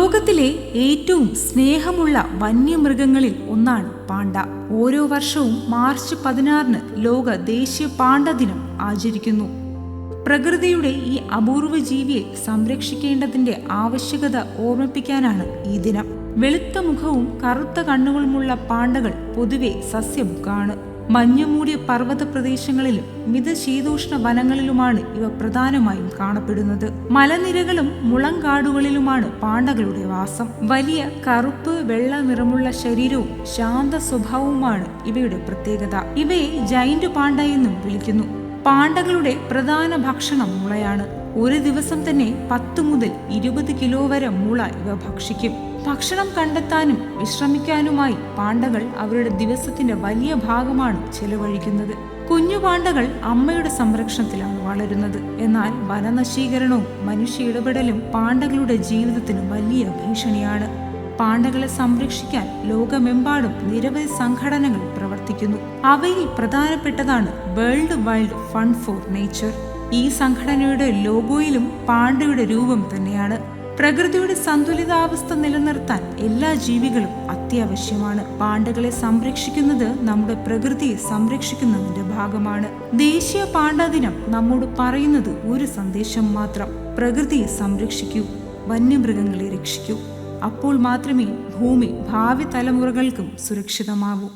ലോകത്തിലെ ഏറ്റവും സ്നേഹമുള്ള വന്യമൃഗങ്ങളിൽ ഒന്നാണ് പാണ്ട. ഓരോ വർഷവും മാർച്ച് 16 ലോക ദേശീയ പാണ്ട ദിനം ആചരിക്കുന്നു. പ്രകൃതിയുടെ ഈ അപൂർവ ജീവിയെ സംരക്ഷിക്കേണ്ടതിന്റെ ആവശ്യകത ഓർമ്മിപ്പിക്കാനാണ് ഈ ദിനം. വെളുത്ത മുഖവും കറുത്ത കണ്ണുകളുമുള്ള പാണ്ടകൾ പൊതുവെ സസ്യഭുക്കാണ്. മഞ്ഞുമൂടിയ പർവ്വത പ്രദേശങ്ങളിലും മിതശീതോഷ്ണ വനങ്ങളിലുമാണ് ഇവ പ്രധാനമായും കാണപ്പെടുന്നത്. മലനിരകളും മുളങ്കാടുകളിലുമാണ് പാണ്ടകളുടെ വാസം. വലിയ കറുപ്പ് വെള്ള നിറമുള്ള ശരീരവും ശാന്ത സ്വഭാവവുമാണ് ഇവയുടെ പ്രത്യേകത. ഇവയെ ജൈന്റ് പാണ്ട എന്നും വിളിക്കുന്നു. പാണ്ടകളുടെ പ്രധാന ഭക്ഷണം മുളയാണ്. ഒരു ദിവസം തന്നെ 10 മുതൽ 20 കിലോ വരെ മുള ഇവ ഭക്ഷിക്കും. ഭക്ഷണം കണ്ടെത്താനും വിശ്രമിക്കാനുമായി പാണ്ടകൾ അവരുടെ ദിവസത്തിന്റെ വലിയ ഭാഗമാണ് ചെലവഴിക്കുന്നത്. കുഞ്ഞു പാണ്ടകൾ അമ്മയുടെ സംരക്ഷണത്തിലാണ് വളരുന്നത്. എന്നാൽ വനനശീകരണവും മനുഷ്യ ഇടപെടലും പാണ്ടകളുടെ ജീവിതത്തിന് വലിയ ഭീഷണിയാണ്. പാണ്ടകളെ സംരക്ഷിക്കാൻ ലോകമെമ്പാടും നിരവധി സംഘടനകൾ പ്രവർത്തിക്കുന്നു. അവയിൽ പ്രധാനപ്പെട്ടതാണ് world wild fund for nature. ഈ സംഘടനയുടെ ലോഗോയിലും പാണ്ടയുടെ രൂപം തന്നെയാണ്. പ്രകൃതിയുടെ സന്തുലിതാവസ്ഥ നിലനിർത്താൻ എല്ലാ ജീവികളും അത്യാവശ്യമാണ്. പാണ്ടകളെ സംരക്ഷിക്കുന്നത് നമ്മുടെ പ്രകൃതിയെ സംരക്ഷിക്കുന്നതിന്റെ ഭാഗമാണ്. ദേശീയ പാണ്ട ദിനം നമ്മോട് പറയുന്നത് ഒരു സന്ദേശം മാത്രം: പ്രകൃതിയെ സംരക്ഷിക്കൂ, വന്യമൃഗങ്ങളെ രക്ഷിക്കൂ. അപ്പോൾ മാത്രമേ ഭൂമി ഭാവി തലമുറകൾക്കും സുരക്ഷിതമാകൂ.